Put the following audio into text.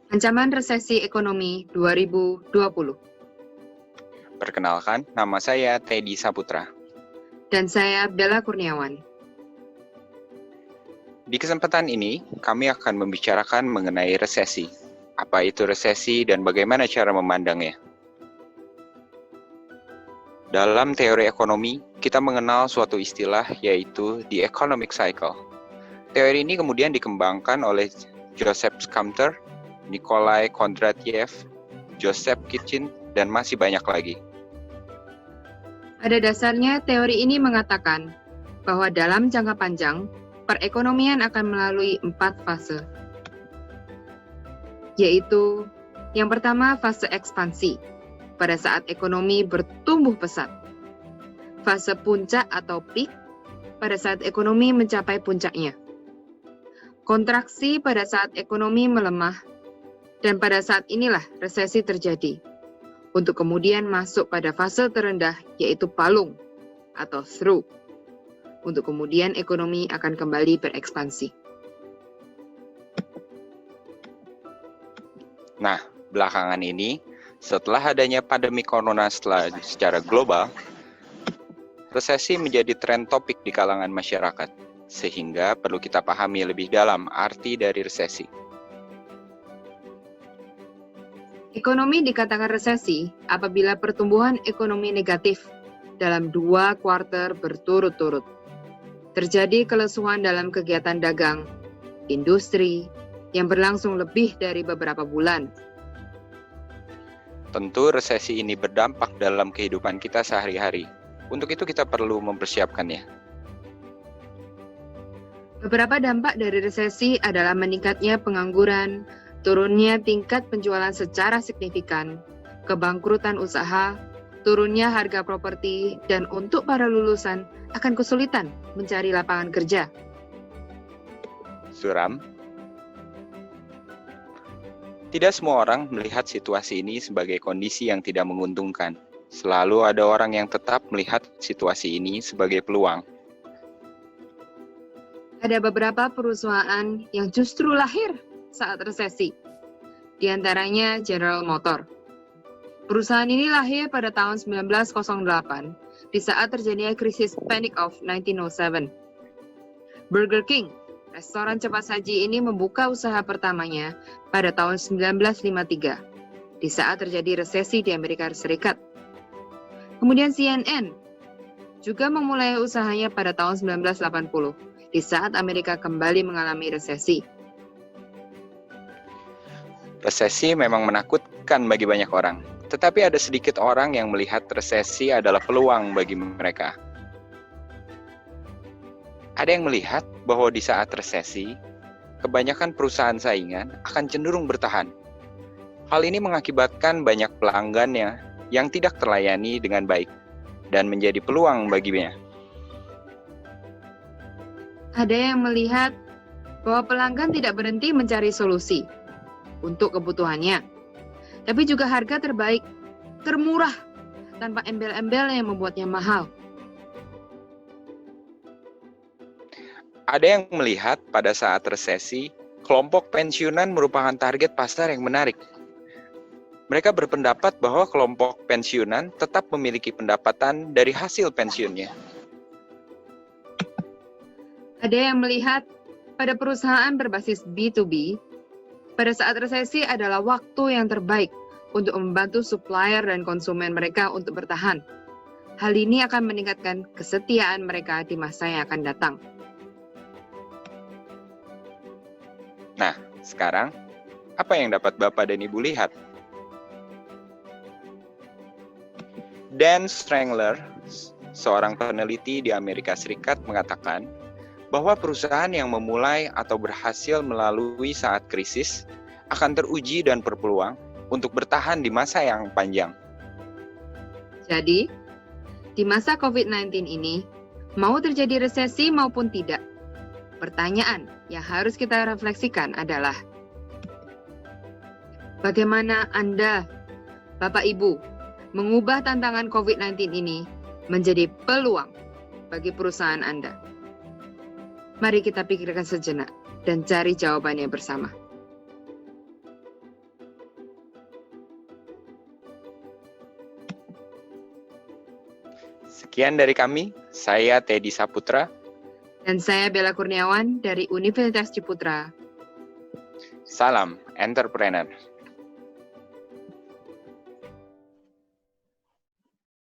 Ancaman Resesi Ekonomi 2020. Perkenalkan, nama saya Teddy Saputra. Dan saya Bella Kurniawan. Di kesempatan ini, kami akan membicarakan mengenai resesi. Apa itu resesi dan bagaimana cara memandangnya? Dalam teori ekonomi, kita mengenal suatu istilah yaitu the economic cycle. Teori ini kemudian dikembangkan oleh Joseph Schumpeter, Nikolai Kondratiev, Joseph Kitchin, dan masih banyak lagi. Pada dasarnya, teori ini mengatakan bahwa dalam jangka panjang, perekonomian akan melalui 4 fase. Yaitu, yang pertama fase ekspansi, pada saat ekonomi bertumbuh pesat. Fase puncak atau peak, pada saat ekonomi mencapai puncaknya. Kontraksi pada saat ekonomi melemah, dan pada saat inilah resesi terjadi. Untuk kemudian masuk pada fase terendah, yaitu palung atau through. Untuk kemudian ekonomi akan kembali berekspansi. Nah, belakangan ini, setelah adanya pandemi corona secara global, resesi menjadi tren topik di kalangan masyarakat, sehingga perlu kita pahami lebih dalam arti dari resesi. Ekonomi dikatakan resesi apabila pertumbuhan ekonomi negatif dalam 2 kuartal berturut-turut. Terjadi kelesuan dalam kegiatan dagang, industri, yang berlangsung lebih dari beberapa bulan. Tentu resesi ini berdampak dalam kehidupan kita sehari-hari. Untuk itu kita perlu mempersiapkannya. Beberapa dampak dari resesi adalah meningkatnya pengangguran, turunnya tingkat penjualan secara signifikan, kebangkrutan usaha, turunnya harga properti, dan untuk para lulusan akan kesulitan mencari lapangan kerja. Suram, tidak semua orang melihat situasi ini sebagai kondisi yang tidak menguntungkan. Selalu ada orang yang tetap melihat situasi ini sebagai peluang. Ada beberapa perusahaan yang justru lahir saat resesi. Di antaranya General Motors. Perusahaan ini lahir pada tahun 1908 di saat terjadinya krisis Panic of 1907. Burger King, restoran cepat saji ini membuka usaha pertamanya pada tahun 1953 di saat terjadi resesi di Amerika Serikat. Kemudian CNN juga memulai usahanya pada tahun 1980 di saat Amerika kembali mengalami resesi. Resesi memang menakutkan bagi banyak orang, tetapi ada sedikit orang yang melihat resesi adalah peluang bagi mereka. Ada yang melihat bahwa di saat resesi, kebanyakan perusahaan saingan akan cenderung bertahan. Hal ini mengakibatkan banyak pelanggannya yang tidak terlayani dengan baik dan menjadi peluang baginya. Ada yang melihat bahwa pelanggan tidak berhenti mencari solusi untuk kebutuhannya, tapi juga harga terbaik, termurah, tanpa embel-embel yang membuatnya mahal. Ada yang melihat pada saat resesi, kelompok pensiunan merupakan target pasar yang menarik. Mereka berpendapat bahwa kelompok pensiunan tetap memiliki pendapatan dari hasil pensiunnya. Ada yang melihat pada perusahaan berbasis B2B, pada saat resesi adalah waktu yang terbaik untuk membantu supplier dan konsumen mereka untuk bertahan. Hal ini akan meningkatkan kesetiaan mereka di masa yang akan datang. Nah, sekarang, apa yang dapat Bapak dan Ibu lihat? Dan Strangler, seorang peneliti di Amerika Serikat, mengatakan bahwa perusahaan yang memulai atau berhasil melalui saat krisis akan teruji dan berpeluang untuk bertahan di masa yang panjang. Jadi, di masa COVID-19 ini, mau terjadi resesi maupun tidak, pertanyaan yang harus kita refleksikan adalah bagaimana Anda, Bapak Ibu, mengubah tantangan COVID-19 ini menjadi peluang bagi perusahaan Anda. Mari kita pikirkan sejenak dan cari jawabannya bersama. Sekian dari kami, saya Teddy Saputra. Dan saya Bella Kurniawan dari Universitas Ciputra. Salam entrepreneur.